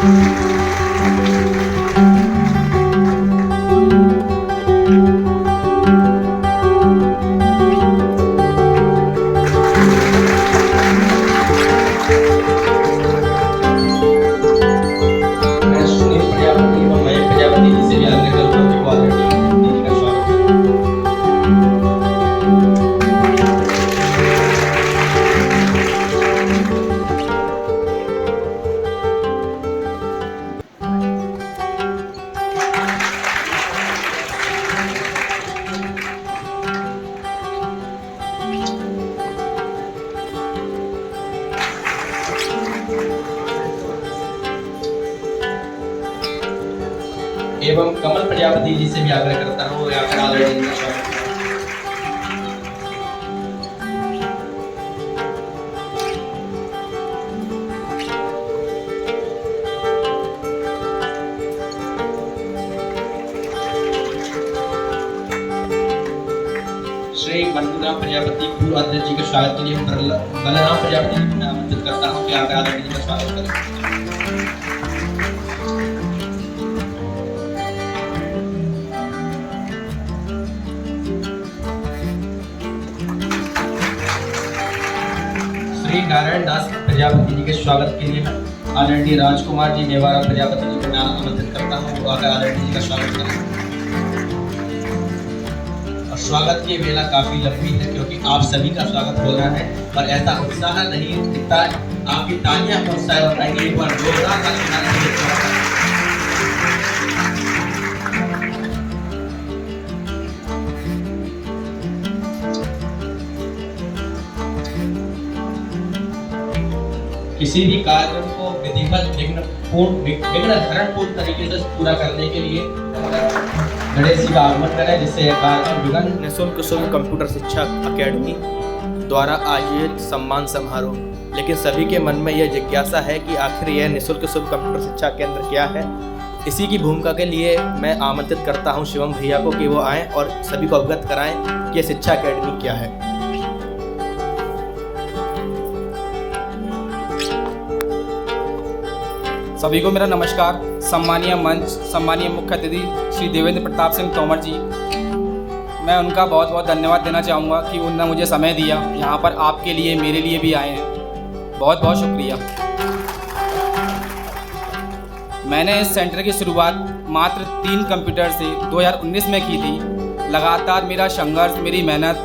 मैं सुनील प्रजापति एवं मयंक प्रजापति जी से भी आग्रह करूंगा कि वो आदरणीय दीदी का स्वागत करें। एवं कमल प्रजापति जी से भी आग्रह करता हूँ यहाँ पर आदरणीय दीदी का स्वागत करें। श्री बंधुराम प्रजापति पूर्व अध्यक्ष जी के स्वागत के लिए बलराम प्रजापति जी को मैं आमंत्रित करता हूँ कि आप आदरणीय जी का स्वागत करें। श्री नारायण दास प्रजापति जी के स्वागत के लिए आदरणीय राजकुमार जी मेवाड़ा प्रजापति जी को मैं आमंत्रित करता हूँ वो आकर आदरणीय जी का स्वागत करें। और स्वागत की वेला काफी लंबी है क्योंकि आप सभी का स्वागत हो रहा है और ऐसा उत्साह नहीं दिखता है। आपकी तालियां प्रोत्साहित बताएंगे एक बार जोरदार तालियां। किसी भी कार्यक्रम को विधिवत विघ्न-हरणपूर्ण तरीके से पूरा करने के लिए गणेश जी का आगमन करें जिससे यह कार्यक्रम विघ्न। निःशुल्क शुल्क कंप्यूटर शिक्षा अकेडमी द्वारा आयोजित सम्मान समारोह। लेकिन सभी के मन में यह जिज्ञासा है कि आखिर यह निःशुल्क शुल्क कंप्यूटर शिक्षा केंद्र क्या है। इसी की भूमिका के लिए मैं आमंत्रित करता हूं शिवम भैया को कि वो आएँ और सभी को अवगत कराएं कि यह शिक्षा अकेडमी क्या है। सभी को मेरा नमस्कार। सम्मानीय मंच, सम्मानीय मुख्य अतिथि श्री देवेंद्र प्रताप सिंह तोमर जी, मैं उनका बहुत बहुत धन्यवाद देना चाहूँगा कि उन्होंने मुझे समय दिया, यहाँ पर आपके लिए मेरे लिए भी आए हैं। बहुत बहुत शुक्रिया। मैंने इस सेंटर की शुरुआत मात्र 3 कंप्यूटर से 2019 में की थी। लगातार मेरा संघर्ष, मेरी मेहनत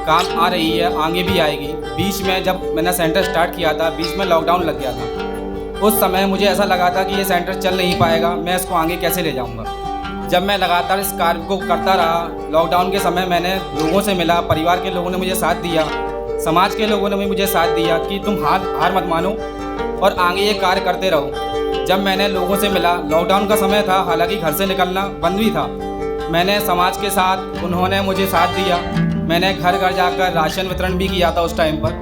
काम आ रही है, आगे भी आएगी। बीच में जब मैंने सेंटर स्टार्ट किया था, बीच में लॉकडाउन लग गया था। उस समय मुझे ऐसा लगा था कि ये सेंटर चल नहीं पाएगा, मैं इसको आगे कैसे ले जाऊंगा। जब मैं लगातार इस कार्य को करता रहा, लॉकडाउन के समय मैंने लोगों से मिला, परिवार के लोगों ने मुझे साथ दिया, समाज के लोगों ने भी मुझे साथ दिया कि तुम हार मत मानो और आगे ये कार्य करते रहो। जब मैंने लोगों से मिला, लॉकडाउन का समय था, हालांकि घर से निकलना बंद भी था, मैंने समाज के साथ, उन्होंने मुझे साथ दिया। मैंने घर घर जाकर राशन वितरण भी किया था। उस टाइम पर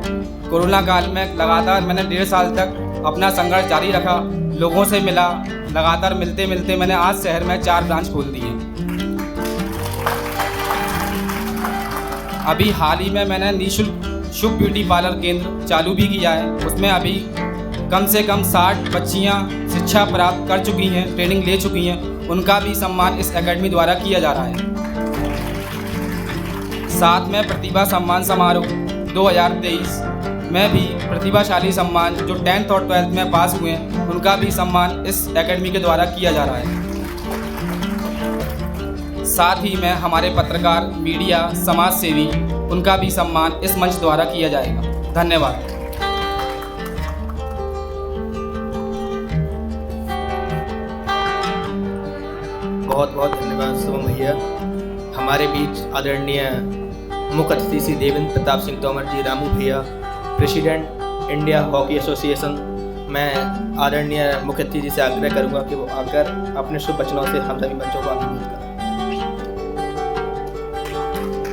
कोरोना काल में लगातार मैंने 1.5 साल तक अपना संघर्ष जारी रखा, लोगों से मिला, लगातार मिलते मिलते मैंने आज शहर में 4 ब्रांच खोल दी हैं। अभी हाल ही में मैंने निःशुल्क शुभ ब्यूटी पार्लर केंद्र चालू भी किया है। उसमें अभी कम से कम 60 बच्चियाँ शिक्षा प्राप्त कर चुकी हैं, ट्रेनिंग ले चुकी हैं। उनका भी सम्मान इस एकेडमी द्वारा किया जा रहा है। साथ में प्रतिभा सम्मान समारोह 2023 में भी प्रतिभाशाली सम्मान जो 10th और 12th में पास हुए हैं, उनका भी सम्मान इस एकेडमी के द्वारा किया जा रहा है। साथ ही में हमारे पत्रकार, मीडिया, समाज सेवी, उनका भी सम्मान इस मंच द्वारा किया जाएगा। धन्यवाद। बहुत बहुत धन्यवाद शिवम भैया। हमारे बीच आदरणीय मुख्य अतिथि श्री देवेंद्र प्रताप सिंह तोमर जी, रामू भैया, प्रेसिडेंट इंडिया हॉकी एसोसिएशन। मैं आदरणीय मुख्य अतिथि जी से आग्रह करूंगा कि वो आकर अपने शुभ वचनों से हम सभी बच्चों को अभिभूत करें।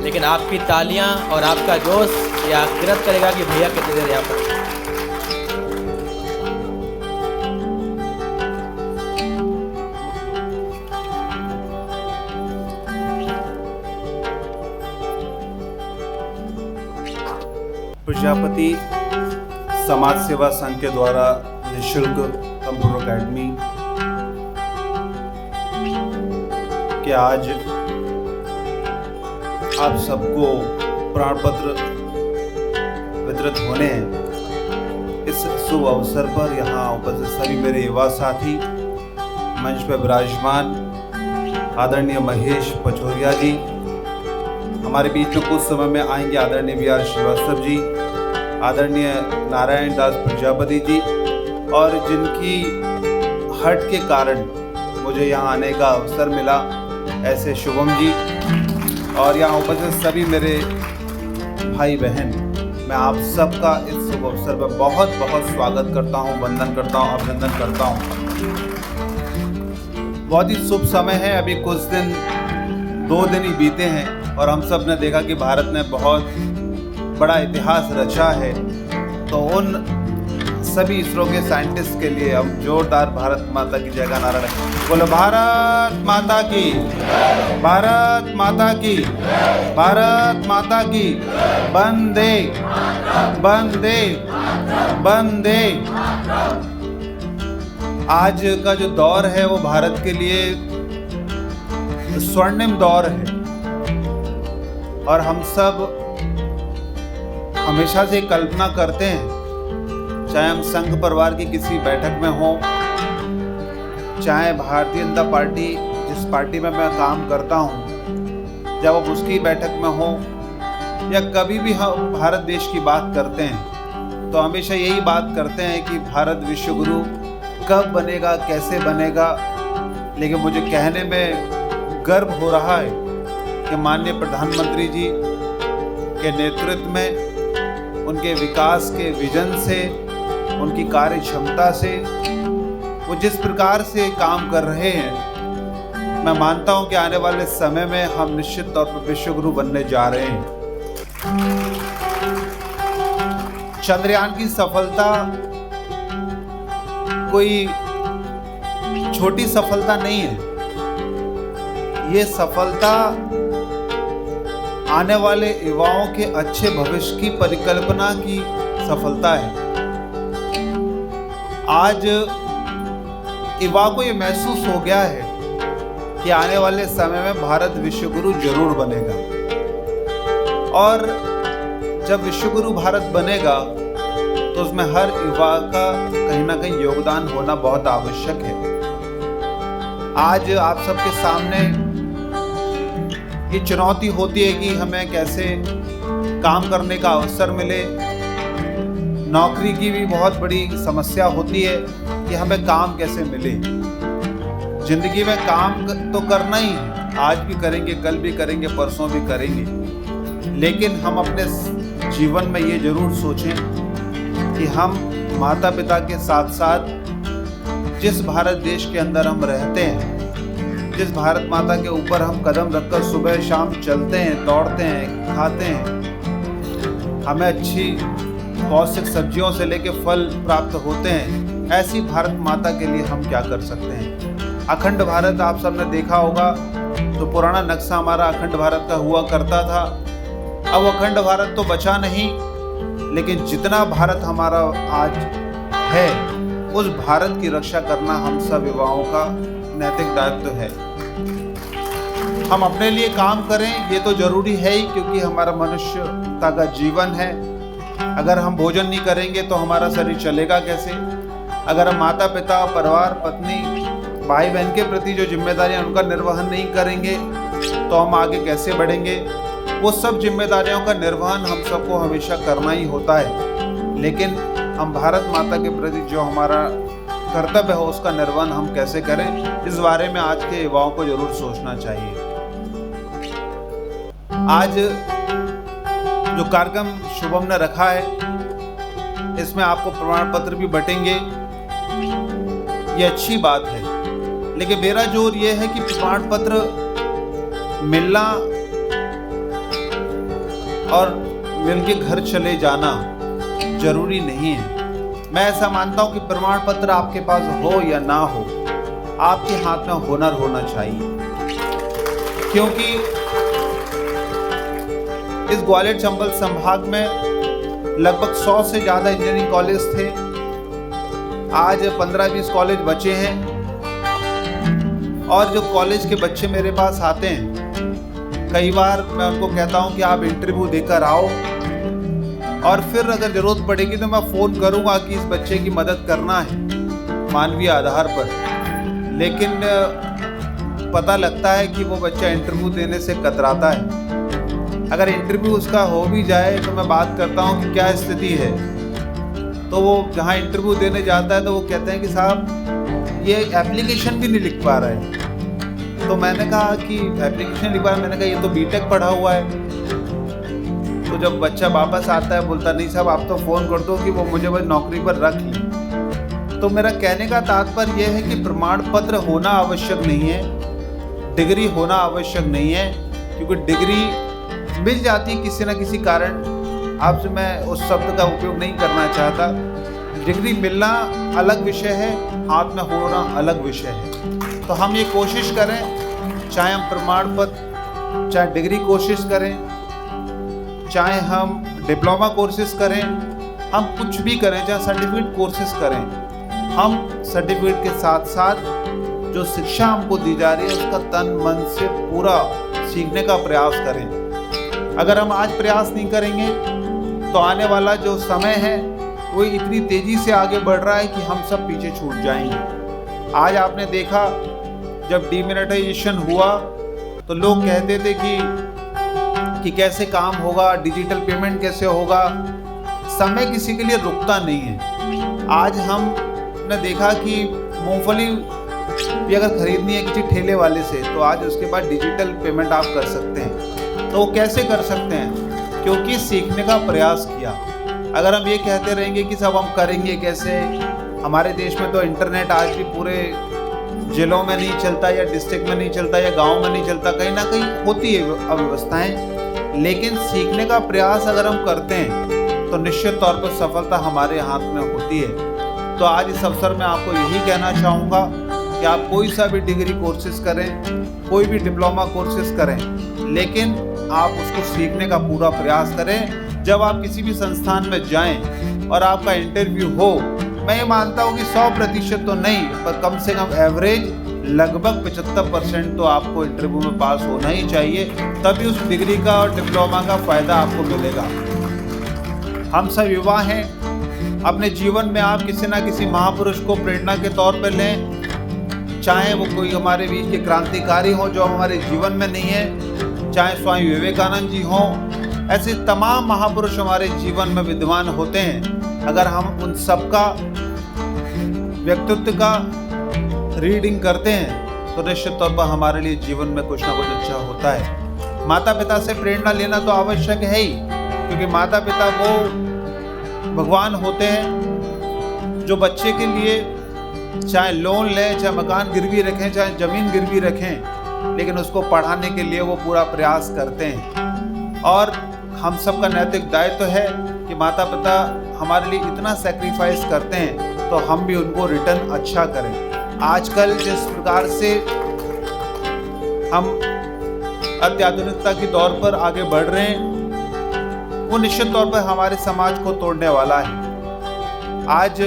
लेकिन आपकी तालियां और आपका जोश ये आग्रह करेगा कि भैया कितनी देर यहाँ पर। प्रजापति समाज सेवा संघ के द्वारा निःशुल्क कंप्यूटर एकेडमी कि आज आप सबको प्रमाण पत्र वितरित होने हैं। इस शुभ अवसर पर यहाँ उपस्थित सभी मेरे युवा साथी, मंच पर विराजमान आदरणीय महेश पचौरिया जी, हमारे बीच में कुछ समय में आएंगे आदरणीय VR श्रीवास्तव जी, आदरणीय नारायण दास प्रजापति जी, और जिनकी हट के कारण मुझे यहाँ आने का अवसर मिला ऐसे शुभम जी, और यहाँ उपस्थित सभी मेरे भाई बहन, मैं आप सबका इस शुभ अवसर पर बहुत बहुत स्वागत करता हूँ, वंदन करता हूँ, अभिनंदन करता हूँ। बहुत ही शुभ समय है। अभी कुछ दिन 2 दिन ही बीते हैं और हम सब ने देखा कि भारत ने बहुत बड़ा इतिहास रचा है। तो उन सभी इसरो के साइंटिस्ट के लिए हम जोरदार भारत माता की जय का नारा लगाएं। बोलो भारत माता की, भारत माता की, भारत माता की, वंदे वंदे वंदे। आज का जो दौर है वो भारत के लिए स्वर्णिम दौर है और हम सब हमेशा से कल्पना करते हैं, चाहे हम संघ परिवार की किसी बैठक में हों, चाहे भारतीय जनता पार्टी जिस पार्टी में मैं काम करता हूं, जब हम उसकी बैठक में हों या कभी भी हम भारत देश की बात करते हैं तो हमेशा यही बात करते हैं कि भारत विश्व गुरु कब बनेगा, कैसे बनेगा। लेकिन मुझे कहने में गर्व हो रहा है कि माननीय प्रधानमंत्री जी के नेतृत्व में, उनके विकास के विजन से, उनकी कार्य क्षमता से, वो जिस प्रकार से काम कर रहे हैं, मैं मानता हूं कि आने वाले समय में हम निश्चित तौर पर विश्व गुरु बनने जा रहे हैं। चंद्रयान की सफलता कोई छोटी सफलता नहीं है। ये सफलता आने वाले युवाओं के अच्छे भविष्य की परिकल्पना की सफलता है। आज युवा को ये महसूस हो गया है कि आने वाले समय में भारत विश्व गुरु जरूर बनेगा, और जब विश्व गुरु भारत बनेगा तो उसमें हर युवा का कहीं ना कहीं योगदान होना बहुत आवश्यक है। आज आप सबके सामने ये चुनौती होती है कि हमें कैसे काम करने का अवसर मिले। नौकरी की भी बहुत बड़ी समस्या होती है कि हमें काम कैसे मिले। जिंदगी में काम तो करना ही है, आज भी करेंगे, कल भी करेंगे, परसों भी करेंगे, लेकिन हम अपने जीवन में ये जरूर सोचें कि हम माता पिता के साथ साथ जिस भारत देश के अंदर हम रहते हैं, जिस भारत माता के ऊपर हम कदम रखकर सुबह शाम चलते हैं, दौड़ते हैं, खाते हैं, हमें अच्छी पौष्टिक सब्जियों से लेके फल प्राप्त होते हैं, ऐसी भारत माता के लिए हम क्या कर सकते हैं। अखंड भारत आप सबने देखा होगा, तो पुराना नक्शा हमारा अखंड भारत का हुआ करता था। अब अखंड भारत तो बचा नहीं, लेकिन जितना भारत हमारा आज है उस भारत की रक्षा करना हम सब युवाओं का नैतिक दायित्व है। हम अपने लिए काम करें, ये तो जरूरी है ही, क्योंकि हमारा मनुष्यता का जीवन है। अगर हम भोजन नहीं करेंगे तो हमारा शरीर चलेगा कैसे। अगर हम माता पिता, परिवार, पत्नी, भाई बहन के प्रति जो जिम्मेदारियां उनका निर्वहन नहीं करेंगे तो हम आगे कैसे बढ़ेंगे। वो सब जिम्मेदारियों का निर्वहन हम सबको हमेशा करना ही होता है, लेकिन हम भारत माता के प्रति जो हमारा कर्तव्य है उसका निर्वहन हम कैसे करें, इस बारे में आज के युवाओं को जरूर सोचना चाहिए। आज जो कार्यक्रम शुभम ने रखा है, इसमें आपको प्रमाण पत्र भी बटेंगे, ये अच्छी बात है, लेकिन मेरा जोर ये है कि प्रमाण पत्र मिलना और मिलके घर चले जाना जरूरी नहीं है। मैं ऐसा मानता हूं कि प्रमाण पत्र आपके पास हो या ना हो, आपके हाथ में हुनर होना चाहिए, क्योंकि इस ग्वालियर चंबल संभाग में लगभग 100 से ज़्यादा इंजीनियरिंग कॉलेज थे, आज 15-20 कॉलेज बचे हैं और जो कॉलेज के बच्चे मेरे पास आते हैं, कई बार मैं उनको कहता हूं कि आप इंटरव्यू देकर आओ और फिर अगर ज़रूरत पड़ेगी तो मैं फ़ोन करूंगा कि इस बच्चे की मदद करना है मानवीय आधार पर। लेकिन पता लगता है कि वो बच्चा इंटरव्यू देने से कतराता है। अगर इंटरव्यू उसका हो भी जाए तो मैं बात करता हूँ कि क्या स्थिति है, तो वो जहाँ इंटरव्यू देने जाता है तो वो कहते हैं कि साहब ये एप्लीकेशन भी नहीं लिख पा रहा है। तो मैंने कहा कि एप्लीकेशन लिख पा रहा है, मैंने कहा ये तो बीटेक पढ़ा हुआ है। तो जब बच्चा वापस आता है बोलता नहीं साहब आप तो फ़ोन कर दो कि वो मुझे बस नौकरी पर रख लें। तो मेरा कहने का तात्पर्य यह है कि प्रमाण पत्र होना आवश्यक नहीं है, डिग्री होना आवश्यक नहीं है, क्योंकि डिग्री मिल जाती है किसी न किसी कारण। आपसे मैं उस शब्द का उपयोग नहीं करना चाहता। डिग्री मिलना अलग विषय है, हाथ में होना अलग विषय है। तो हम ये कोशिश करें, चाहे हम प्रमाण पत्र, चाहे डिग्री कोशिश करें, चाहे हम डिप्लोमा कोर्सेज करें, हम कुछ भी करें, चाहे सर्टिफिकेट कोर्सेज करें, हम सर्टिफिकेट के साथ साथ जो शिक्षा हमको दी जा रही है उसका तन मन से पूरा सीखने का प्रयास करें। अगर हम आज प्रयास नहीं करेंगे तो आने वाला जो समय है वो इतनी तेज़ी से आगे बढ़ रहा है कि हम सब पीछे छूट जाएंगे। आज आपने देखा जब डीमोनेटाइजेशन हुआ तो लोग कहते थे कि कैसे काम होगा, डिजिटल पेमेंट कैसे होगा। समय किसी के लिए रुकता नहीं है। आज हमने देखा कि मूंगफली भी अगर खरीदनी है किसी ठेले वाले से तो आज उसके बाद डिजिटल पेमेंट आप कर सकते हैं। तो वो कैसे कर सकते हैं? क्योंकि सीखने का प्रयास किया। अगर हम ये कहते रहेंगे कि सब हम करेंगे कैसे, हमारे देश में तो इंटरनेट आज भी पूरे जिलों में नहीं चलता या डिस्ट्रिक्ट में नहीं चलता या गांव में नहीं चलता, कहीं ना कहीं होती है अव्यवस्थाएं। लेकिन सीखने का प्रयास अगर हम करते हैं तो निश्चित तौर पर सफलता हमारे हाथ में होती है। तो आज इस अवसर में आपको यही कहना चाहूँगा कि आप कोई सा भी डिग्री कोर्सेज करें, कोई भी डिप्लोमा कोर्सेज करें, लेकिन आप उसको सीखने का पूरा प्रयास करें। जब आप किसी भी संस्थान में जाएं और आपका इंटरव्यू हो, मैं ये मानता हूँ कि 100% तो नहीं पर कम से कम एवरेज लगभग 75% तो आपको इंटरव्यू में पास होना ही चाहिए, तभी उस डिग्री का और डिप्लोमा का फ़ायदा आपको मिलेगा। हम सब युवा हैं, अपने जीवन में आप किसी ना किसी महापुरुष को प्रेरणा के तौर पर लें, चाहे वो कोई हमारे बीच के क्रांतिकारी हो जो हमारे जीवन में नहीं है, चाहे स्वामी विवेकानंद जी हों, ऐसे तमाम महापुरुष हमारे जीवन में विद्यमान होते हैं। अगर हम उन सब का व्यक्तित्व का रीडिंग करते हैं तो निश्चित तौर पर हमारे लिए जीवन में कुछ ना कुछ अच्छा होता है। माता पिता से प्रेरणा लेना तो आवश्यक है ही, क्योंकि माता पिता वो भगवान होते हैं जो बच्चे के लिए चाहे लोन लें, चाहे मकान गिरवी रखें, चाहे ज़मीन गिरवी रखें, लेकिन उसको पढ़ाने के लिए वो पूरा प्रयास करते हैं। और हम सब का नैतिक दायित्व है कि माता पिता हमारे लिए इतना सेक्रीफाइस करते हैं तो हम भी उनको रिटर्न अच्छा करें। आजकल जिस प्रकार से हम अत्याधुनिकता के दौर पर आगे बढ़ रहे हैं वो निश्चित तौर पर हमारे समाज को तोड़ने वाला है। आज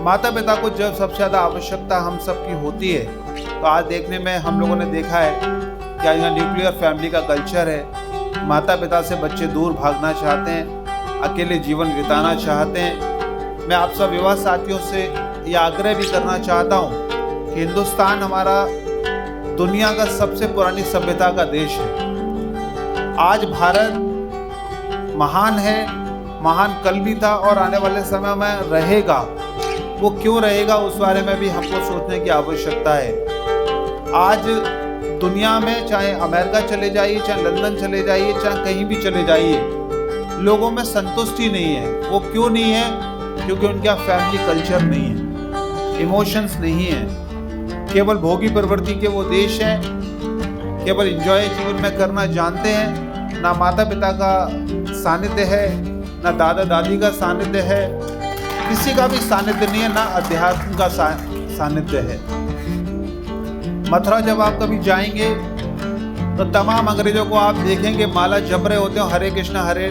माता पिता को जब सबसे ज़्यादा आवश्यकता हम सब की होती है, तो आज देखने में हम लोगों ने देखा है कि आज न्यूक्लियर फैमिली का कल्चर है। माता पिता से बच्चे दूर भागना चाहते हैं, अकेले जीवन बिताना चाहते हैं। मैं आप सब युवा साथियों से ये आग्रह भी करना चाहता हूँ कि हिंदुस्तान हमारा दुनिया का सबसे पुरानी सभ्यता का देश है। आज भारत महान है, महान कल भी था और आने वाले समय में रहेगा। वो क्यों रहेगा उस बारे में भी हमको सोचने की आवश्यकता है। आज दुनिया में चाहे अमेरिका चले जाइए, चाहे लंदन चले जाइए, चाहे कहीं भी चले जाइए, लोगों में संतुष्टि नहीं है। वो क्यों नहीं है? क्योंकि उनका फैमिली कल्चर नहीं है, इमोशंस नहीं है। केवल भोगी प्रवृत्ति के वो देश हैं, केवल एंजॉय जीवन में करना जानते हैं। ना माता पिता का सानिध्य है, ना दादा दादी का सानिध्य है, किसी का भी सानिध्य नहीं है, ना अध्यात्म का सानिध्य है। मथुरा जब आप कभी जाएंगे तो तमाम अंग्रेजों को आप देखेंगे माला जप रहे होते हैं, हरे कृष्णा हरे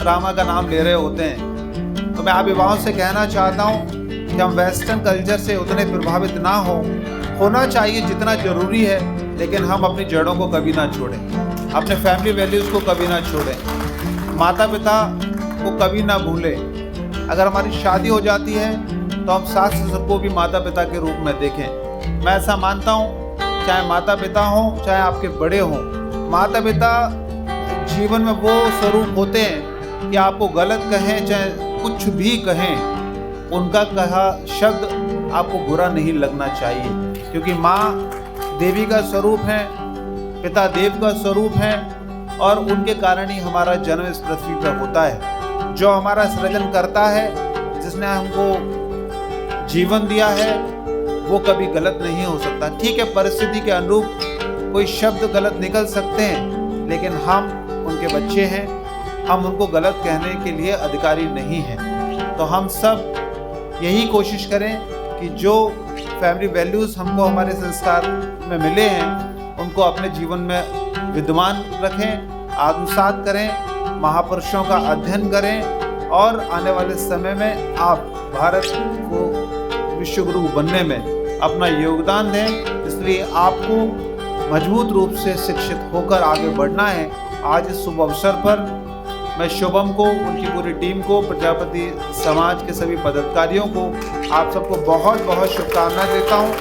रामा का नाम ले रहे होते हैं। तो मैं आप युवाओं से कहना चाहता हूँ कि हम वेस्टर्न कल्चर से उतने प्रभावित ना हो, होना चाहिए जितना ज़रूरी है, लेकिन हम अपनी जड़ों को कभी ना छोड़ें, अपने फैमिली वैल्यूज़ को कभी ना छोड़ें, माता पिता को कभी ना भूलें। अगर हमारी शादी हो जाती है तो हम सास ससुर को भी माता पिता के रूप में देखें। मैं ऐसा मानता हूँ, चाहे माता पिता हों चाहे आपके बड़े हों, माता पिता जीवन में वो स्वरूप होते हैं कि आपको गलत कहें चाहे कुछ भी कहें, उनका कहा शब्द आपको बुरा नहीं लगना चाहिए, क्योंकि माँ देवी का स्वरूप है, पिता देव का स्वरूप है, और उनके कारण ही हमारा जन्म इस पृथ्वी पर होता है। जो हमारा सृजन करता है, जिसने हमको जीवन दिया है, वो कभी गलत नहीं हो सकता। ठीक है, परिस्थिति के अनुरूप कोई शब्द गलत निकल सकते हैं, लेकिन हम उनके बच्चे हैं, हम उनको गलत कहने के लिए अधिकारी नहीं हैं। तो हम सब यही कोशिश करें कि जो फैमिली वैल्यूज़ हमको हमारे संस्कार में मिले हैं, उनको अपने जीवन में विद्यमान रखें, आत्मसात करें, महापुरुषों का अध्ययन करें, और आने वाले समय में आप भारत को विश्व गुरु बनने में अपना योगदान दें। इसलिए आपको मजबूत रूप से शिक्षित होकर आगे बढ़ना है। आज इस शुभ अवसर पर मैं शुभम को, उनकी पूरी टीम को, प्रजापति समाज के सभी पदाधिकारियों को, आप सबको बहुत बहुत शुभकामनाएं देता हूँ।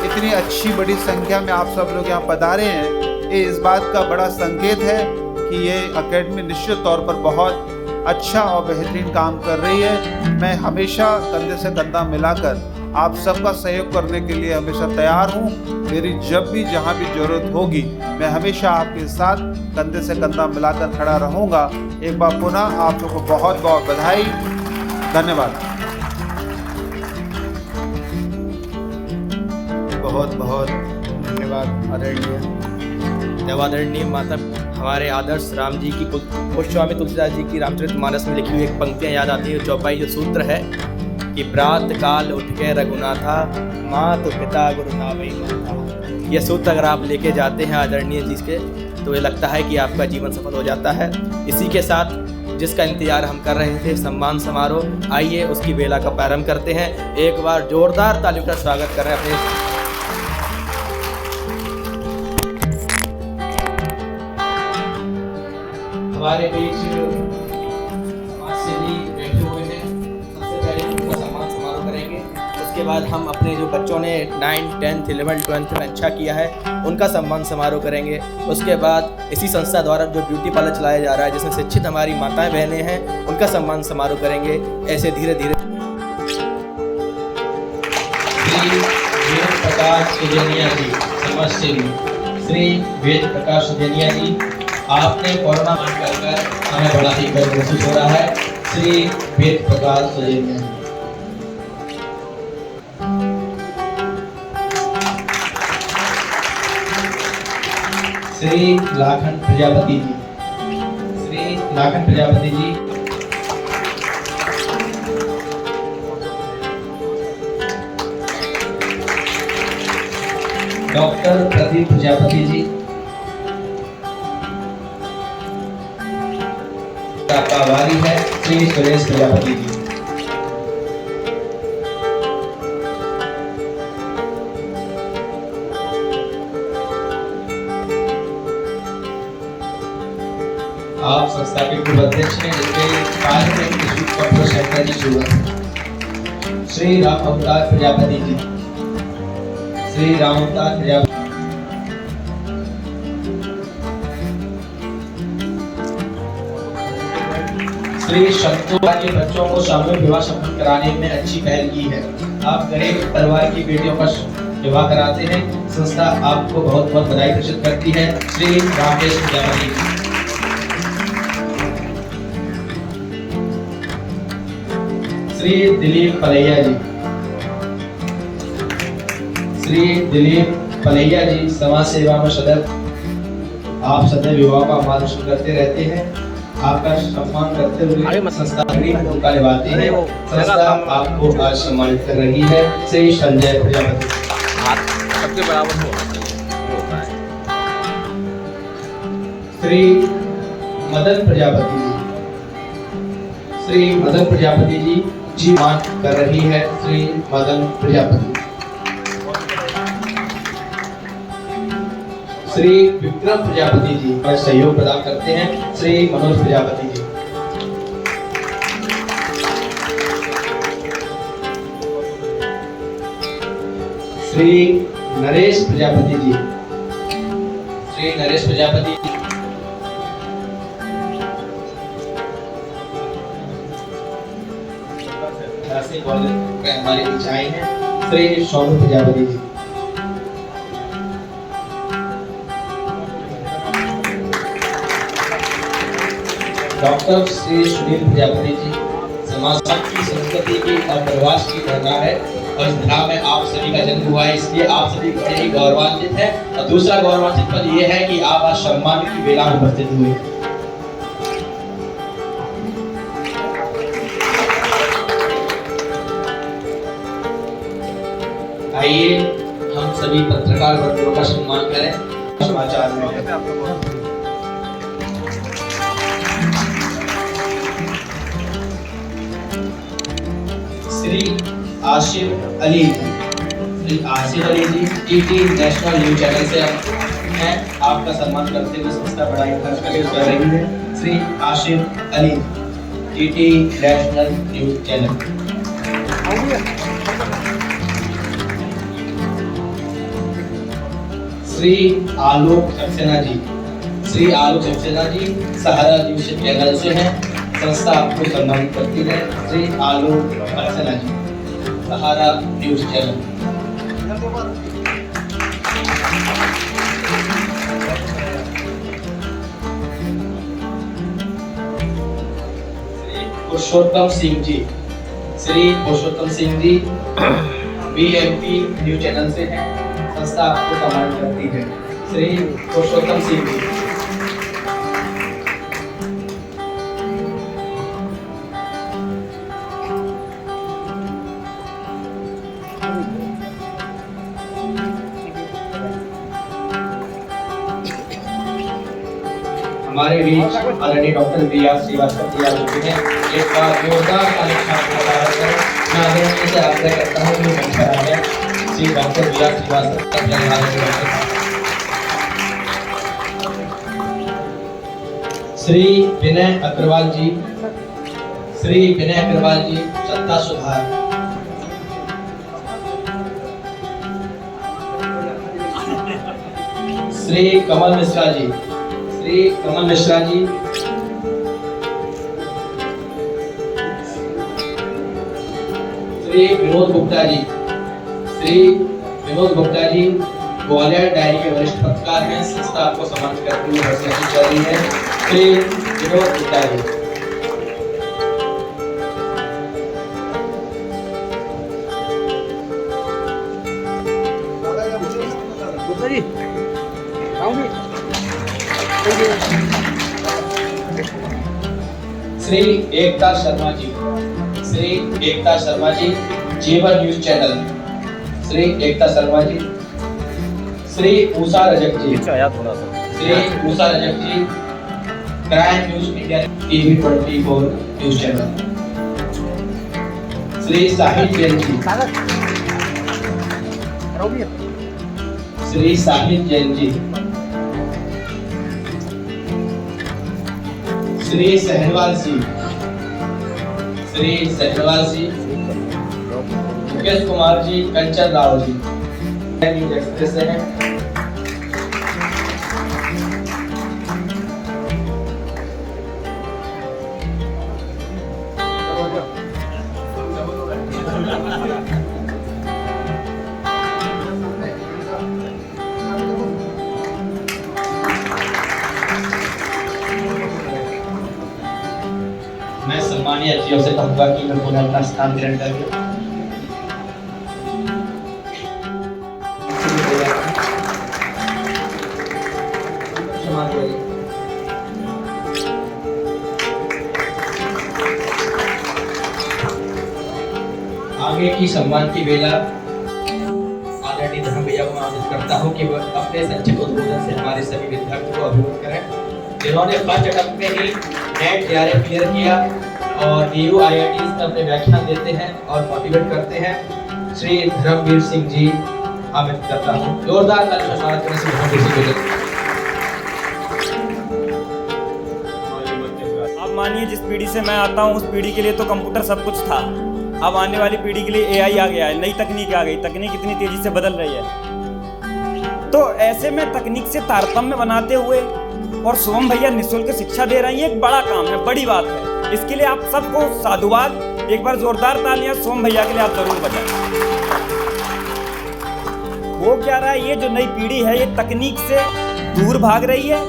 इतनी अच्छी बड़ी संख्या में आप सब लोग यहाँ पधारे हैं, ये इस बात का बड़ा संकेत है कि ये एकेडमी निश्चित तौर पर बहुत अच्छा और बेहतरीन काम कर रही है। मैं हमेशा कंधे से कंधा मिलाकर आप सबका सहयोग करने के लिए हमेशा तैयार हूँ। मेरी जब भी जहाँ भी ज़रूरत होगी, मैं हमेशा आपके साथ कंधे से कंधा मिलाकर खड़ा रहूँगा। एक बार पुनः आप लोगों को बहुत बहुत बधाई, धन्यवाद। बहुत बहुत धन्यवाद आदरणीय। जब आदरणीय माता हमारे आदर्श राम जी की गोस्वामी तुलसीदास जी की रामचरितमानस में लिखी हुई एक पंक्तियाँ याद आती है। चौपाई जो सूत्र है कि प्रात काल उठ के रघुनाथा, मात पिता गुरु नावै माता। यह सूत्र अगर आप लेके जाते हैं आदरणीय जी के, तो ये लगता है कि आपका जीवन सफल हो जाता है। इसी के साथ जिसका इंतजार हम कर रहे थे, सम्मान समारोह, आइए उसकी बेला का प्रारंभ करते हैं। एक बार जोरदार तालियों का स्वागत कर रहे हैं अपने हमारे बीच समाज सेवी बैठे हुए हैं। सबसे पहले उनका सम्मान समारोह करेंगे, उसके बाद हम अपने जो बच्चों ने 9, 10, 11, 12 में अच्छा किया है, उनका सम्मान समारोह करेंगे। उसके बाद इसी संस्था द्वारा जो ब्यूटी पार्लर चलाया जा रहा है, जिसमें शिक्षित हमारी माताएं बहनें हैं, उनका सम्मान समारोह करेंगे। ऐसे धीरे धीरे श्री वेद प्रकाश सुजनिया जी, समाज सेवी श्री वेद प्रकाश सुजनिया जी, आपने कोरोना मान कर हमें बड़ा ही गर्व महसूस हो रहा है। श्री वेद प्रकाश सुजनिया जी। श्री लाखन प्रजापति जी, श्री लाखन प्रजापति जी। डॉक्टर प्रदीप प्रजापति जी। कावारी है श्री सुरेश प्रजापति जी। आप संस्था के पूर्व अध्यक्ष हैं, जिसके कार्य में कंप्यूटर सेंटर की शुरुआत। श्री राम अवतार प्रजापति जी, श्री राम अवतार प्रजापति। श्री शंतुला के बच्चों को सामूहिक विवाह संपन्न कराने में अच्छी पहल की है। आप गरीब परिवार की बेटियों का विवाह कराते हैं, संस्था आपको बहुत बहुत बधाई घोषित करती है। श्री राकेश प्रजापति। श्री दिलीप पलैया जी, श्री दिलीप पलैया जी, समाज सेवा में सदैव आप सदैव विवाह का मार्गदर्शन करते रहते हैं। आपका सम्मान करते हुए संस्था गरीब भूमिका निभाती है। संस्था आपको आज सम्मानित कर रही है। श्री संजय प्रजापति। सबके बराबर होता है। श्री मदन प्रजापति जी, श्री मदन प्रजापति जी, जी मान कर रही है श्री मदन प्रजापति। श्री विक्रम प्रजापति जी पर सहयोग प्रदान करते हैं श्री मनोज प्रजापति जी। श्री नरेश प्रजापति जी। श्री नरेश प्रजापति हमारे बीच आए हैं श्री सोनू प्रजापति जी। डॉक्टर श्री सुनील प्रजापति जी। समाज की संस्कृति की और प्रवास की धारणा है और इस धारा में आप सभी का जन्म हुआ है, इसलिए आप सभी बड़े ही गौरवान्वित है। और दूसरा गौरवान्वित पद ये है कि आप आज सम्मान की बेला में उपस्थित हुए। आइए हम सभी पत्रकार वर्गों का सम्मान करें। समाचार में श्री आसिफ अली जी। श्री आसिफ अली जी टीटी नेशनल न्यूज चैनल से हैं, आपका सम्मान करते हुए संस्था पढ़ाई खर्च कर रही है। Shri Asif Ali TT national news channel. Shri Alok Saxena ji. Shri Alok Saxena ji Sahara news channel से हैं, संस्था आपको सम्मानित करती है। Shri Alok Saxena ji Sahara news channel. Shri Purushottam Singh ji. Shri Purushottam Singh ji BMP news channel से हैं, संस्था आपको सम्मानित करती है। श्री पुरुषोत्तम सिंह जी। हमारे बीच आदरणीय डॉक्टर बी.आर. श्रीवास्तव जी आ चुके हैं। एक बार जोरदार ताली करें। मैं आदरणीय से आग्रह करता हूं कि मंच पर आए श्री डॉक्टर बी.आर. श्रीवास्तव श्री विनय अग्रवाल जी। श्री विनय अग्रवाल जी सत्ता सुधार। श्री कमल मिश्रा जी। श्री कमल मिश्रा जी। श्री विनोद गुप्ता जी। श्री विनोद गुप्ता जी ग्वालियर डायरी के वरिष्ठ पत्रकार हैं, संस्था आपको सम्मानित करते हुए हर्षित कर रही है। Shri Vinod Gupta ji. Shri Ekta Sharma ji. Shri Ekta Sharma ji Jeevan news channel. Shri Ekta Sharma ji. Shri Usha Rajak ji. Shri Usha Rajak ji crime news India TV 24 news channel. Shri Sahil Jain ji. Shri Sahil Jain ji. Shri Sahnewal Singh. Shri Sahnewal Singh. Mukesh Kumar ji Kanchan Rao ji news express से हैं। मैं सम्मानीय अतिथियों से कहूंगा कि मैं पुनः अपना स्थान ग्रहण करें। आगे की सम्मान की बेला आदरणीय धर्म भैया को आमंत्रित करता हूं कि वह अपने संक्षिप्त उद्बोधन से हमारे सभी विद्यार्थियों को अभिभूत करें, जिन्होंने फर्स्ट अटेम्प्ट में ही नेट जेआरएफ क्लियर किया और DU IITs में अपने व्याख्यान देते हैं और मोटिवेट करते हैं श्री धर्मवीर सिंह जी आमंत्रित करता हूँ। जोरदार तालियों से स्वागत करें श्री धर्मवीर सिंह जी। अब मानिए जिस पीढ़ी से मैं आता हूँ उस पीढ़ी के लिए तो कंप्यूटर सब कुछ था। अब आने वाली पीढ़ी के लिए AI आ गया है, नई तकनीक आ गई, तकनीक इतनी तेजी से बदल रही है। तो ऐसे में तकनीक से तारतम्य बनाते हुए और शुभम भैया निःशुल्क शिक्षा दे रहे हैं, ये एक बड़ा काम है, बड़ी बात है। इसके लिए आप सबको साधुवाद, एक बार जोरदार तालियां शुभम भैया के लिए आप जरूर बजाएं। वो क्या रहा है, ये जो नई पीढ़ी है ये तकनीक से दूर भाग रही है,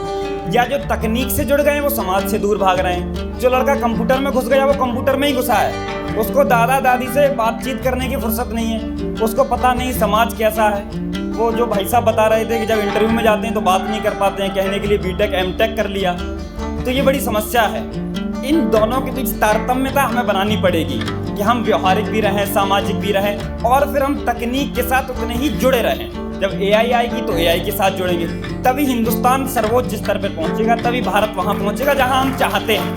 या जो तकनीक से जुड़ गए हैं वो समाज से दूर भाग रहे हैं। जो लड़का कंप्यूटर में घुस गया वो कंप्यूटर में ही घुसा है, उसको दादा दादी से बातचीत करने की फुर्सत नहीं है, उसको पता नहीं समाज कैसा है। वो जो भाई साहब बता रहे थे कि जब इंटरव्यू में जाते हैं तो बात नहीं कर पाते हैं, कहने के लिए B.Tech M.Tech कर लिया, तो ये बड़ी समस्या है। इन दोनों के बीच तारतम्यता हमें बनानी पड़ेगी कि हम व्यवहारिक भी रहें, सामाजिक भी रहें, और फिर हम तकनीक के साथ उतने ही जुड़े रहें। जब AI आएगी तो AI के साथ जुड़ेंगे, तभी हिंदुस्तान सर्वोच्च स्तर पर पहुंचेगा, तभी भारत वहां पहुंचेगा जहां हम चाहते हैं।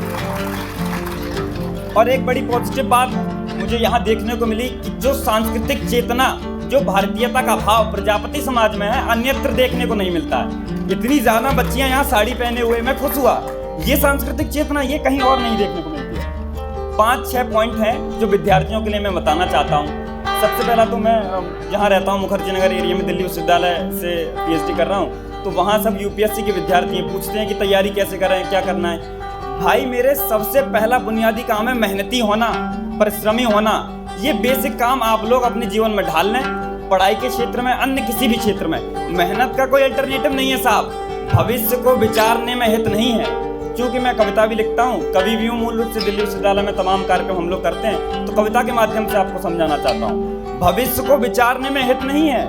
और एक बड़ी पॉजिटिव बात मुझे यहाँ देखने को मिली कि जो सांस्कृतिक चेतना, जो भारतीयता का भाव प्रजापति समाज में है, अन्यत्र देखने को नहीं मिलता है। इतनी ज्यादा बच्चियां यहाँ साड़ी पहने हुए, मैं खुश हुआ। ये सांस्कृतिक चेतना ये कहीं और नहीं देखने को मिलती है। 5-6 पॉइंट हैं जो विद्यार्थियों के लिए मैं बताना चाहता हूँ। सबसे पहला तो मैं जहाँ रहता हूँ मुखर्जी नगर एरिया में, दिल्ली विश्वविद्यालय से PhD कर रहा हूँ, तो वहाँ सब UPSC के विद्यार्थी पूछते हैं कि तैयारी कैसे करें, क्या करना है। भाई मेरे सबसे पहला बुनियादी काम है मेहनती होना, परिश्रमी होना। ये बेसिक काम आप लोग अपने जीवन में ढाल लें, पढ़ाई के क्षेत्र में, अन्य किसी भी क्षेत्र में। मेहनत का कोई अल्टरनेटिव नहीं है साहब, भविष्य को विचारने में हित नहीं है। क्योंकि मैं कविता भी लिखता हूँ, कवि भी हूँ, मूल रूप से दिल्ली विश्वविद्यालय में तमाम कार्यक्रम हम लोग करते हैं, तो कविता के माध्यम से आपको समझाना चाहता हूँ। भविष्य को विचारने में हित नहीं है,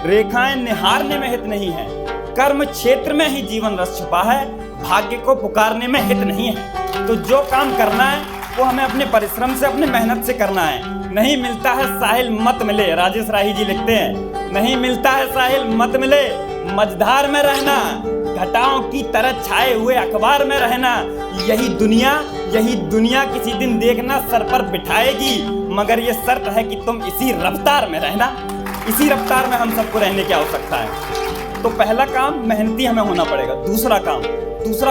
रेखाएं निहारने में हित नहीं है, कर्म क्षेत्र में ही जीवन रस छुपा है, भाग्य को पुकारने में हित नहीं है। तो जो काम करना है वो हमें अपने परिश्रम से, अपने मेहनत से करना है। नहीं मिलता है साहिल मत मिले, राजेश राही जी लिखते हैं, नहीं मिलता है साहिल मत मिले, मझधार में रहना, घटाओं की तरह छाए हुए अखबार में रहना। यही दुनिया किसी दिन देखना सर पर बिठाएगी, मगर ये शर्त है कि तुम इसी रफ्तार में रहना। इसी रफ्तार में हम सबको रहने की आवश्यकता है। तो पहला काम मेहनती हमें होना पड़ेगा। दूसरा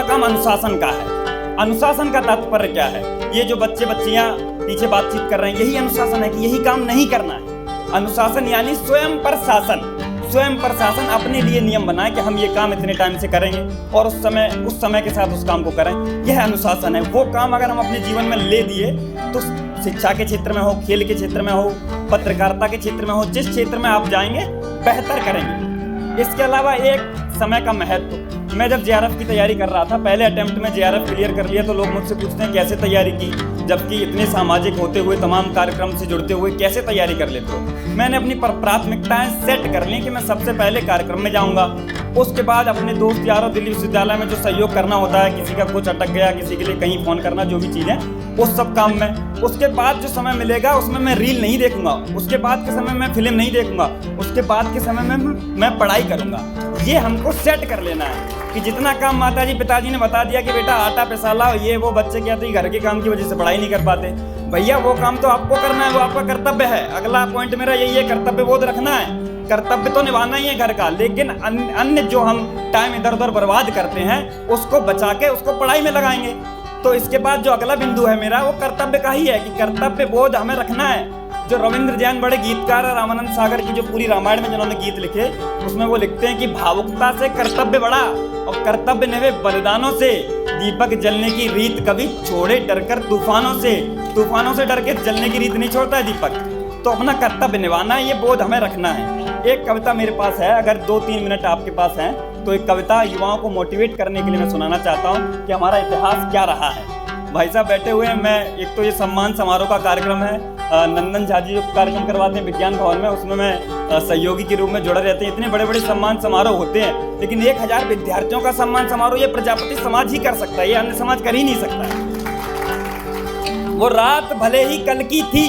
काम अनुशासन का है। अनुशासन का तात्पर्य क्या है? ये जो बच्चे बच्चियां पीछे बातचीत कर रहे हैं, यही अनुशासन है कि यही काम नहीं करना है। अनुशासन यानी स्वयं पर शासन, अपने लिए नियम बनाए कि हम ये काम इतने टाइम से करेंगे और उस समय के साथ उस काम को करें। यह अनुशासन है। वो काम अगर हम अपने जीवन में ले दिए तो शिक्षा के क्षेत्र में हो, खेल के क्षेत्र में हो, पत्रकारिता के क्षेत्र में हो, जिस क्षेत्र में आप जाएंगे बेहतर करेंगे। इसके अलावा एक समय का महत्व। मैं जब JRF की तैयारी कर रहा था, पहले अटेम्प्ट में JRF क्लियर कर लिया, तो लोग मुझसे पूछते हैं कैसे तैयारी की, जबकि इतने सामाजिक होते हुए, तमाम कार्यक्रम से जुड़ते हुए कैसे तैयारी कर लेते हो। मैंने अपनी प्राथमिकताएं सेट कर ली कि मैं सबसे पहले कार्यक्रम में जाऊंगा, उसके बाद अपने दोस्त यारों दिल्ली विश्वविद्यालय में जो सहयोग करना होता है, किसी का कुछ अटक गया, किसी के लिए कहीं फ़ोन करना, जो भी चीज़ें, उस सब काम में। उसके बाद जो समय मिलेगा उसमें मैं रील नहीं देखूंगा, उसके बाद के समय में फिल्म नहीं देखूंगा, उसके बाद के समय में मैं पढ़ाई करूंगा। ये हमको सेट कर लेना है कि जितना काम माताजी पिताजी ने बता दिया कि बेटा आटा पिसा लाओ, ये वो, बच्चे क्या थे घर के काम की वजह से पढ़ाई नहीं कर पाते, भैया वो काम तो आपको करना है, वो आपका कर्तव्य है। अगला पॉइंट मेरा यही है, कर्तव्य बोध रखना है। कर्तव्य तो निभाना ही है घर का, लेकिन अन्य जो हम टाइम इधर उधर बर्बाद करते हैं उसको बचा के उसको पढ़ाई में लगाएंगे। तो इसके बाद जो अगला बिंदु है मेरा, वो कर्तव्य का ही है कि कर्तव्य बोध हमें रखना है। जो रविंद्र जैन बड़े गीतकार है, रामानंद सागर की जो पूरी रामायण में जिन्होंने गीत लिखे, उसमें वो लिखते हैं कि भावुकता से कर्तव्य बड़ा और कर्तव्य निभे बलिदानों से, दीपक जलने की रीत कभी छोड़े डरकर तूफानों से डर के जलने की रीत नहीं छोड़ता है दीपक। तो अपना कर्तव्य निभाना है, ये बोध हमें रखना है। एक कविता मेरे पास है, अगर 2-3 मिनट आपके पास हैं तो एक कविता युवाओं को मोटिवेट करने के लिए मैं सुनाना चाहता हूँ कि हमारा इतिहास क्या रहा है। भाई साहब बैठे हुए हैं, मैं एक तो ये सम्मान समारोह का कार्यक्रम है, नंदन झा जी जो कार्यक्रम करवाते हैं विज्ञान भवन में, उसमें मैं सहयोगी के रूप में जुड़े रहते हैं। इतने बड़े बड़े सम्मान समारोह होते हैं, लेकिन 1000 विद्यार्थियों का सम्मान समारोह ये प्रजापति समाज ही कर सकता है, ये अन्य समाज कर ही नहीं सकता है। वो रात भले ही कल की थी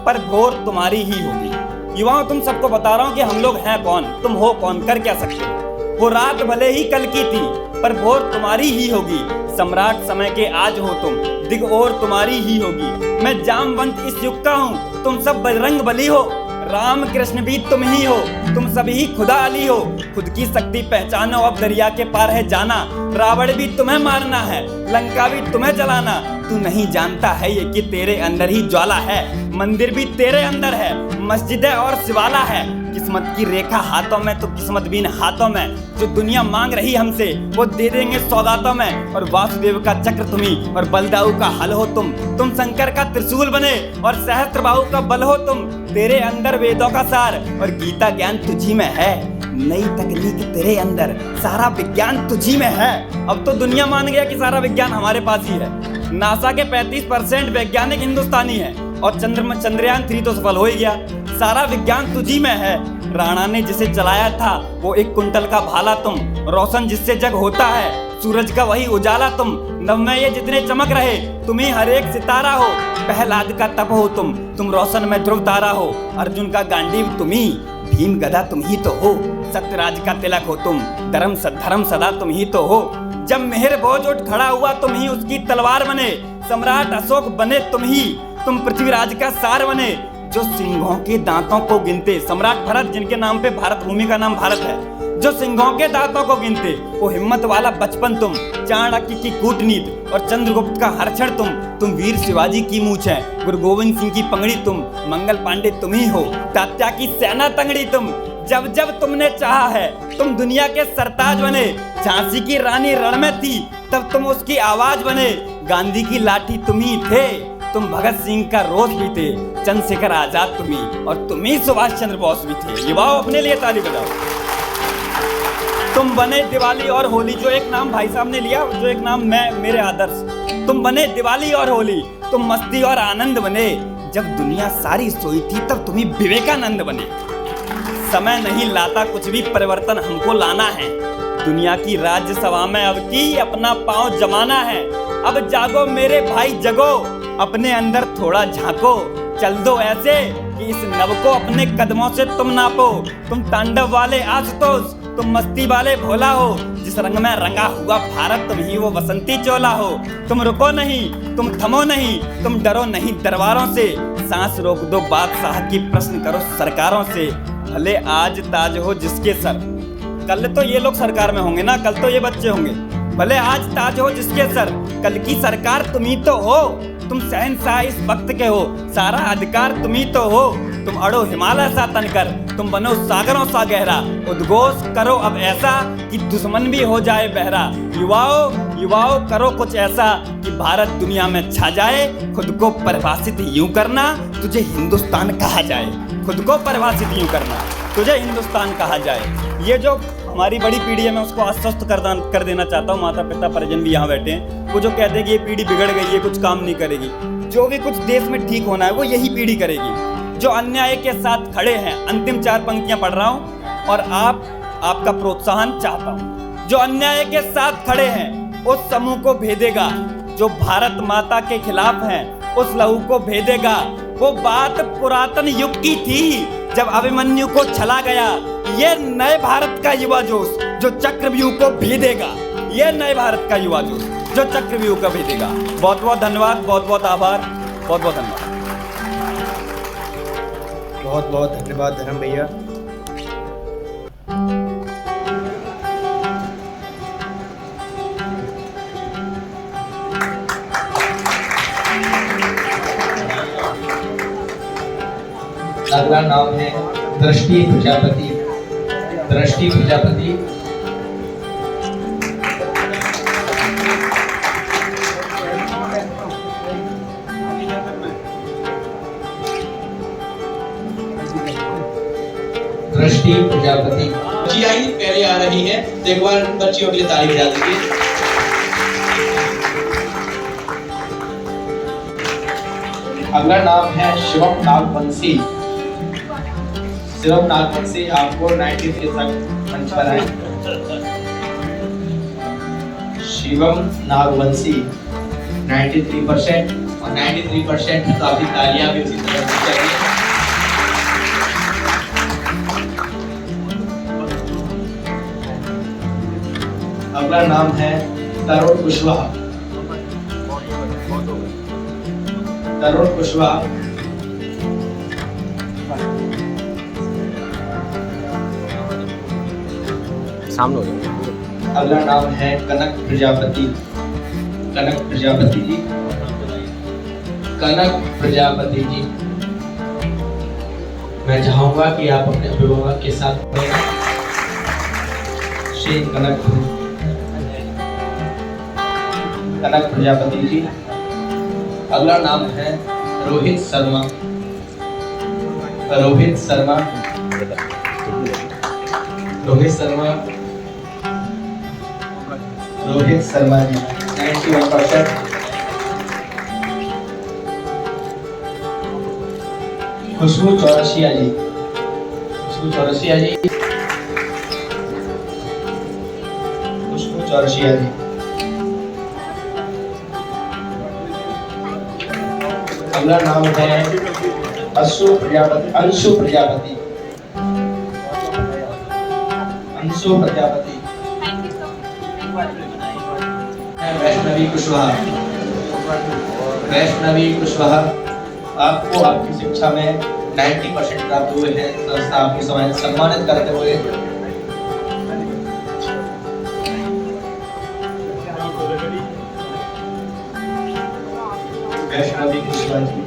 पर भोर तुम्हारी ही होगी। युवाओं तुम सबको बता रहा हूँ कि हम लोग हैं कौन, तुम हो कौन, कर क्या सकते हो। वो रात भले ही कल की थी पर भोर तुम्हारी ही होगी। सम्राट समय के आज हो तुम, दिग और तुम्हारी ही होगी। मैं जामवंत इस युग का हूँ, तुम सब बजरंग बली हो। राम कृष्ण भी तुम ही हो, तुम सभी ही खुदा अली हो। खुद की शक्ति पहचानो, अब दरिया के पार है जाना। रावण भी तुम्हें मारना है, लंका भी तुम्हें जलाना। तू नहीं जानता है ये कि तेरे अंदर ही ज्वाला है। मंदिर भी तेरे अंदर है, मस्जिदें और शिवाला है। किस्मत की रेखा हाथों में तो किस्मत बीन हाथों में। जो दुनिया मांग रही हमसे वो दे देंगे सौगातों में। और वासुदेव का चक्र तुम्ही और बलदाऊ का हल हो तुम शंकर का त्रिशूल बने और सहस्त्रबाहु का बल हो तुम। तेरे अंदर वेदों का सार और गीता ज्ञान तुझी में है। नई तकनीक तेरे अंदर, सारा विज्ञान तुझी में है। अब तो दुनिया मान गया कि सारा विज्ञान हमारे पास ही है। नासा के 35% वैज्ञानिक हिंदुस्तानी हैं और चंद्रयान 3 तो सफल हो ही गया। सारा विज्ञान तुझी में है। राणा ने जिसे चलाया था वो 1 कुंटल का भाला तुम। रोशन जिससे जग होता है, सूरज का वही उजाला तुम। नभ में ये जितने चमक रहे तुम ही हर एक सितारा हो। प्रहलाद का तप हो तुम रोशन में ध्रुव तारा हो। अर्जुन का गांडीव तुम ही, भीम गदा तुम ही तो हो। सत्यराज का तिलक हो तुम, धर्म सदा तुम ही तो हो। जब मेहर बोझ उठ खड़ा हुआ तुम ही उसकी तलवार बने। सम्राट अशोक बने तुम पृथ्वीराज का सार बने। जो सिंहों के दांतों को गिनते, सम्राट भरत जिनके नाम पे भारत भूमि का नाम भारत है, जो सिंहों के दांतों को गिनते, वो हिम्मत वाला बचपन तुम। चाणक्य की कूटनीति और चंद्रगुप्त का हर्षण तुम वीर शिवाजी की मूछ है। गुरु गोविंद सिंह की पंगड़ी तुम, मंगल पांडे तुम ही हो। तात्या की सेना तंगड़ी तुम। जब जब तुमने चाहा है तुम दुनिया के सरताज बने। झांसी की रानी रण में थी तब तुम उसकी आवाज बने। गांधी की लाठी तुम ही थे, तुम भगत सिंह का रोष भी थे। चंद्रशेखर आजाद तुम ही और तुम ही सुभाष चंद्र बोस भी थे। युवाओं अपने लिए ताली बजाओ। तुम बने दिवाली और होली, जो एक नाम भाई साहब ने लिया, जो एक नाम मेरे आदर्श। तुम बने दिवाली और होली, तुम मस्ती और आनंद बने। जब दुनिया सारी सोई थी तब तुम ही विवेकानंद बने। समय नहीं लाता कुछ भी परिवर्तन हमको लाना है। दुनिया की राज्यसभा में अब की अपना पांव जमाना है। अब जागो मेरे भाई जगो, अपने अंदर थोड़ा झांको। चल दो ऐसे कि इस नव को अपने कदमों से तुम नापो। तुम तांडव वाले आशुतोष, तुम मस्ती वाले भोला हो। जिस रंग में रंगा हुआ भारत तुम ही वो बसंती चोला हो। तुम रुको नहीं, तुम थमो नहीं, तुम डरो नहीं दरबारों से। सांस रोक दो बादशाह की, प्रश्न करो सरकारों से। भले आज ताज हो जिसके सर, कल तो ये लोग सरकार में होंगे ना, कल तो ये बच्चे होंगे। भले आज ताज हो जिसके सर, कल की सरकार तुम ही तो हो। तुम शहंशाह इस वक्त के हो, सारा अधिकार तुम ही तो हो। तुम अड़ो हिमालय सा तनकर, तुम बनो सागरों सा गहरा। उद्घोष करो अब ऐसा कि दुश्मन भी हो जाए बहरा। युवाओं करो कुछ ऐसा कि भारत दुनिया में छा जाए। खुद को परिभाषित यूं करना तुझे हिंदुस्तान कहा जाए। खुद को परिभाषित यूं करना तुझे हिंदुस्तान कहा जाए। ये जो हमारी बड़ी पीढ़ी है, मैं उसको आश्वस्त कर देना चाहता हूँ। माता पिता परिजन भी यहाँ बैठे हैं, वो जो कहते हैं कि ये पीढ़ी बिगड़ गई है, कुछ काम नहीं करेगी। जो भी कुछ देश में ठीक होना है वो यही पीढ़ी करेगी। जो अन्याय के साथ खड़े हैं, अंतिम 4 पंक्तियां पढ़ रहा हूँ और आपका प्रोत्साहन चाहता हूँ। जो अन्याय के साथ खड़े हैं उस समूह को भेदेगा। जो भारत माता के खिलाफ हैं उस लहू को भेदेगा। वो बात पुरातन युग की थी जब अभिमन्यु को छला गया। ये नए भारत का युवा जोश जो चक्रव्यूह को भेदेगा। ये नए भारत का युवा जोश जो चक्रव्यूह को भेदेगा। बहुत बहुत धन्यवाद, बहुत बहुत आभार, बहुत बहुत धन्यवाद। बहुत बहुत धन्यवाद धर्म भैया। अगला नाम है दृष्टि प्रजापति। दृष्टि प्रजापति दृष्टि प्रजापति बच्ची आई पहले आ रही है, तो एक बार बच्चियों के लिए ताली बजा दीजिए। अगला नाम है शिवम नागवंशी। शिवम नागवंशी आपको 93 तक मंच पर आए। शिवम नागवंशी 93% और 93% में काफी तालियां भी उसी तरह से चाहिए। अगला नाम है तरुण कुशवाहा। तरुण कुशवाहा, सामने हो जाओ। अगला नाम है कनक प्रजापति। कनक प्रजापति जी, कनक प्रजापति जी, मैं चाहूंगा कि आप अपने अभिभावक के साथ पढ़ें। श्री कनक प्रजापति जी। अगला नाम है रोहित शर्मा। रोहित शर्मा, रोहित शर्मा, रोहित शर्मा जी 91%। खुशबू चौरसिया जी, खुशबू चौरसिया जी, खुशबू चौरसिया जी। अगला नाम है अंशु प्रजापति। अंशु प्रजापति, अंशु प्रजापति। वैष्णवी कुशवाहा। वैष्णवी कुशवाहा, आपको आपकी शिक्षा में 90% प्राप्त हुए हैं। संस्था आपको सम्मानित करते हुए वैष्णवी कुशवाहा जी।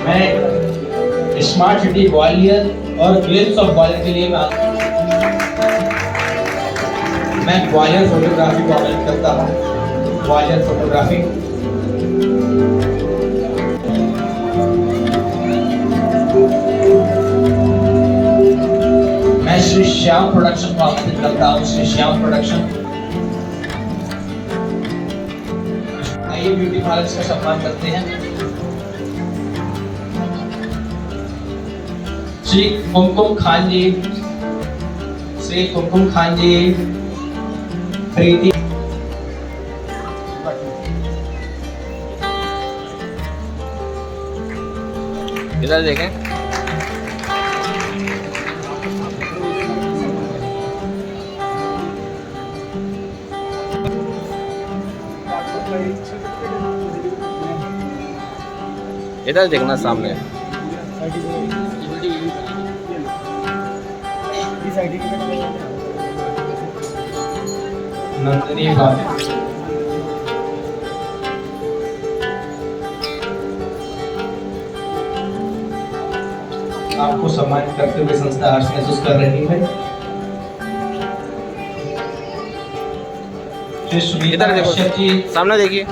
मैं स्मार्ट सिटी ग्वालियर और ग्लिम्स ऑफ ग्वालियर के लिए मैं ग्वालियर फोटोग्राफी को आवेदन करता हूँ। ग्वालियर फोटोग्राफी। मैं श्री श्याम प्रोडक्शन को आवेदन करता हूँ। श्री श्याम प्रोडक्शन। आइए ब्यूटी पार्लर का सम्मान करते हैं। श्री कुमकुम खान जी, श्री कुमकुम खान जी, प्रीति। इधर देखें। इधर देखना सामने। नंदिनी बाबू, आपको सम्मानित करते हुए संस्था हर्ष महसूस कर रही है। श्री सुनीता कश्यप जी, सामने देखिए।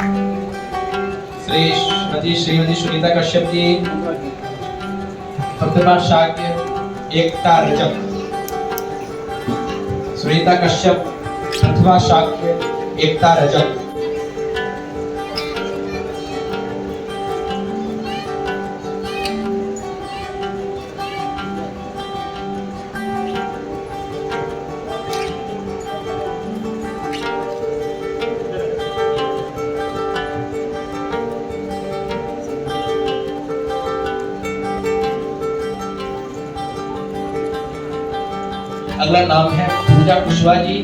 श्रीमती सुनीता कश्यप जी, प्रतिभा शाक्य, एकता रजक। सुनीता कश्यप, प्रतिभा शाक्य, एकता रजक। अगला नाम है पूजा कुशवाहा जी,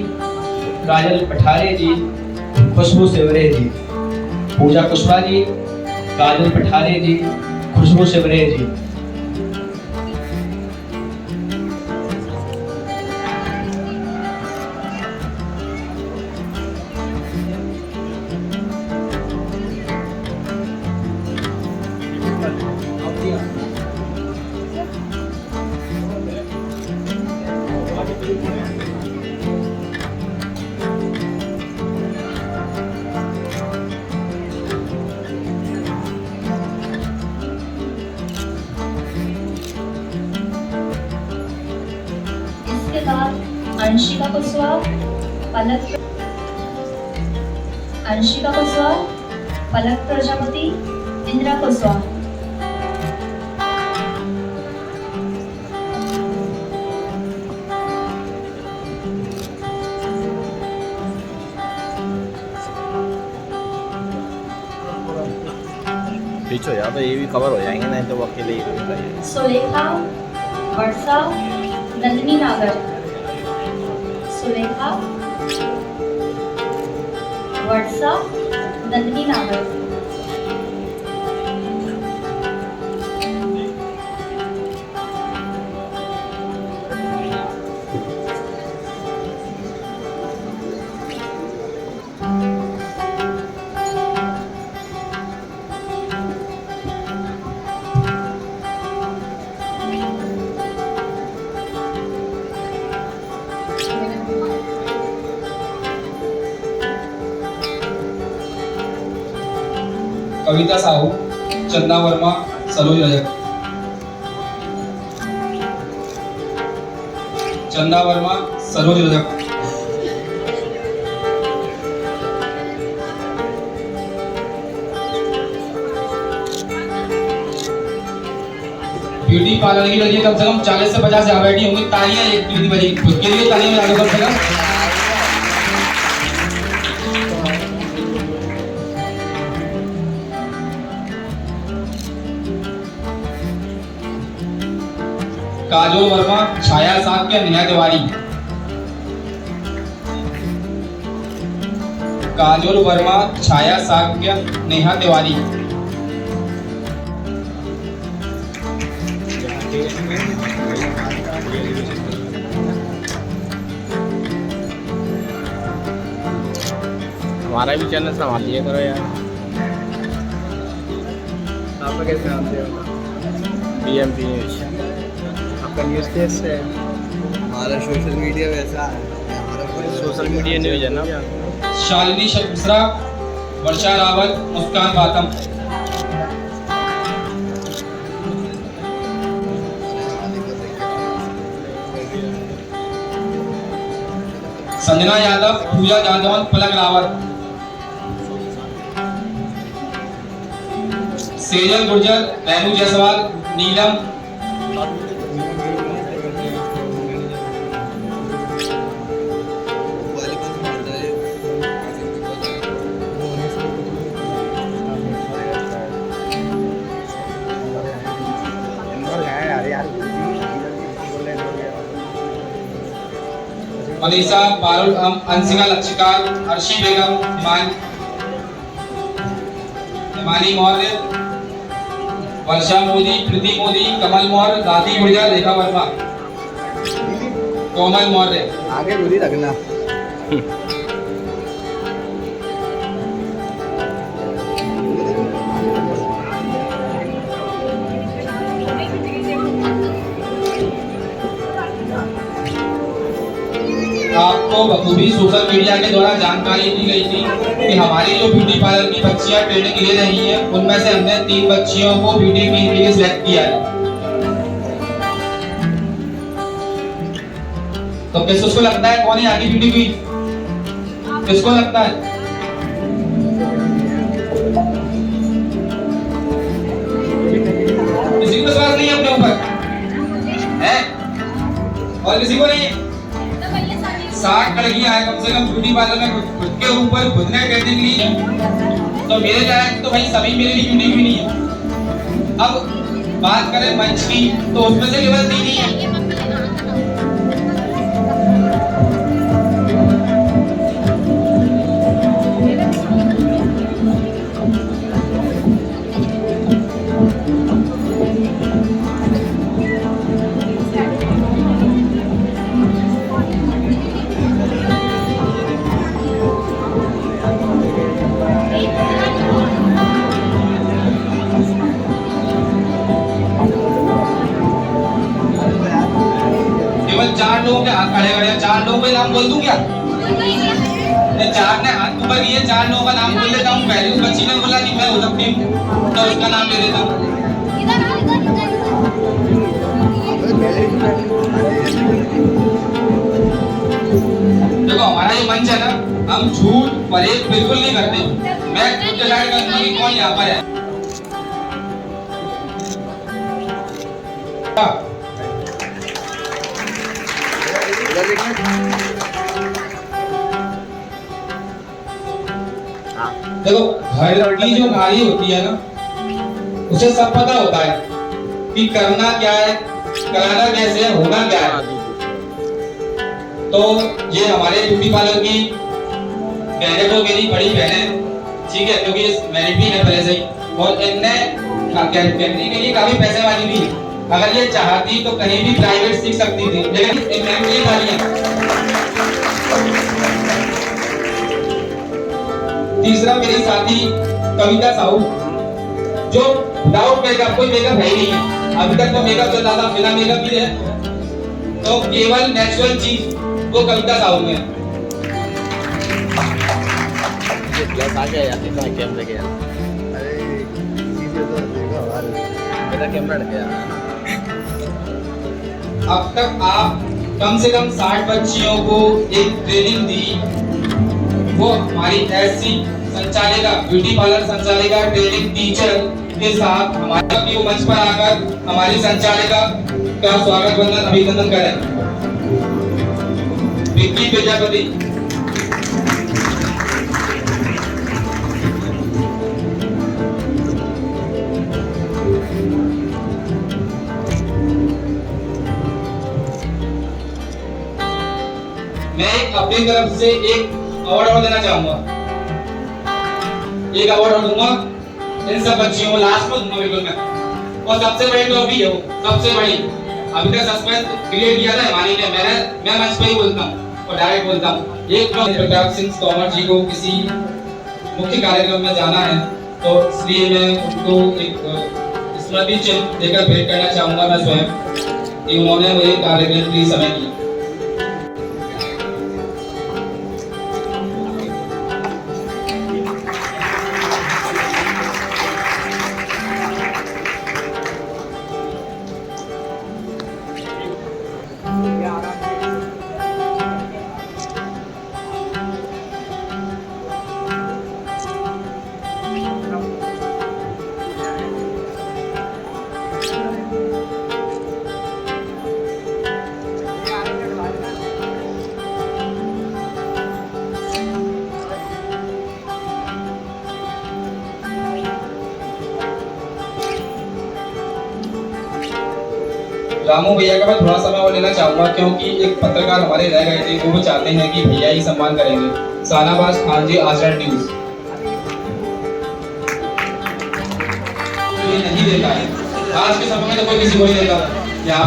काजल पठारे जी, खुशबू सेवरे जी। पूजा कुशवाहा जी, काजल पठारे जी, खुशबू सेवरे जी। अंशिका कुशवाहा, पलक प्रजापति, इंदिरा कुशवाहा। पीछे हो जाओ तो ये भी कवर हो जाएंगे, नहीं तो वो अकेले ही रहेंगे। सुलेखा वर्षा नंदिनी नागर। सुलेखा वर्षा नंदिनी नागर। कविता साहू, चंदा वर्मा, सरोज रजक। चंदा वर्मा, सरोज रजक। ब्यूटी पार्लर की लगी कम से कम 40 से 50 यहाँ बैठी होंगी। तालियां एक ब्यूटी बजेगी, खुद के लिए तालियां बजा दो कम से कम। काजोल वर्मा, छाया साक्य, नेहा तिवारी। काजोल वर्मा, छाया साक्य, नेहा तिवारी। हमारा भी चैनल संभाल लिया करो यार। आपका कैसे नाम से होगा? BMP news. आपका न्यूज़ कैसे है? हमारा सोशल मीडिया वैसा है, हमारा सोशल मीडिया न्यूज़ है ना। शालिनी मिश्रा, वर्षा रावत, मुस्कान बातम। संजना यादव, पूजा जादव, पलक रावत। सेजल गुर्जर, रेनू जायसवाल, नीलम। मनीषा, पारुल, अंशिका, लक्षिका, अर्शी बेगम, हिमानी मौर्य, वर्षा मोदी, प्रीति मोदी, कमल मौर्य, दादी गुर्जर, रेखा वर्मा, कोमल मौर्य। आगे दूरी रखना। आपको बखूबी सोशल मीडिया के द्वारा जानकारी दी गई थी कि हमारी जो ब्यूटी पार्लर की बच्चियां ट्रेनिंग ले रही हैं, उनमें से हमने 3 बच्चियों को ब्यूटी क्वीन के लिए सिलेक्ट किया है। तो किसको लगता है कौन है आगे ब्यूटी क्वीन? किसको लगता है? किसी को विश्वास नहीं है अपने ऊपर है? और किसी को नहीं है? 60 लड़कियां हैं कम से कम ब्यूटी पार्लर में खुद के ऊपर खुद ने करने के लिए। तो मेरे लायक तो भाई सभी मेरे लिए ब्यूटी क्वीन ही है। अब बात करें मंच की, तो उसमें से केवल 3 ही है। केवल 4 लोगों के हाथ खड़े खड़े, 4 लोगों के नाम बोल दूं क्या? नहीं, 4 ने हाथ ऊपर किए, 4 लोगों का नाम बोल देता हूँ। पहले उस बच्ची ने बोला कि मैं हो सकती हूँ, तो उसका नाम ले देता हूँ। देखो हमारा ये मंच है ना, हम झूठ परहेज बिल्कुल नहीं करते। मैं खुद डिसाइड करूंगा कि कौन यहाँ पर है। देखो घर की जो नारी होती है ना, उसे सब पता होता है कि करना क्या है, कराना कैसे है, होना क्या है। तो ये हमारे ब्यूटी पार्लर की बहनें तो मेरी बड़ी बहनें, ठीक है, क्योंकि मैरिड भी है पहले से ही, और इनने कैटरिंग के लिए काफी पैसे वाली भी है। अगर ये चाहती तो कहीं भी प्राइवेट सीख सकती थी, लेकिन ये वाली है। तीसरा मेरी साथी कविता साहू, जो विदाउट मेकअप, कोई मेकअप है ही नहीं है। अभी तक तो मेकअप चलता था, बिना मेकअप भी है, तो केवल नेचुरल चीज वो कविता साहू में है। प्लस आ गया यार, कितना कैमरा गया, अरे इसी पे तो देखा यार, मेरा कैमरा हट गया। अब तक आप कम से कम 60 बच्चियों को एक ट्रेनिंग दी। वो हमारी ऐसी संचालिका, ब्यूटी पार्लर संचालिका ट्रेनिंग टीचर के साथ हमारे मंच पर आकर हमारी संचालिका का स्वागत वंदन अभिनंदन करें। विक्की प्रजापति। मैं अपनी तरफ से एक अवार्ड और देना चाहूंगा, एक अवार्ड और दूंगा इन सब बच्चियों को, लास्ट में दूंगा बिल्कुल मैं। और सबसे बड़ी ट्रॉफी है वो, सबसे बड़ी। अभी तक सस्पेंस क्रिएट किया था हिमानी ने, मैं मंच पे ही बोलता हूँ और डायरेक्ट बोलता हूँ। एक प्रताप सिंह तोमर जी को किसी मुख्य कार्यक्रम में जाना है, तो इसलिए मैं उनको एक स्मृति चिन्ह देकर भेंट करना चाहूंगा मैं स्वयं, कि उन्होंने वो एक कार्यक्रम के लिए समय किया। रामू भैया का मैं थोड़ा समय और लेना चाहूंगा, क्योंकि एक पत्रकार हमारे रह गए थे, वो चाहते हैं कि भैया ही सम्मान करेंगे। शाहनवाज खान जी, आजरन न्यूज। ये नहीं देता है, आज के समय में तो कोई किसी को नहीं देता।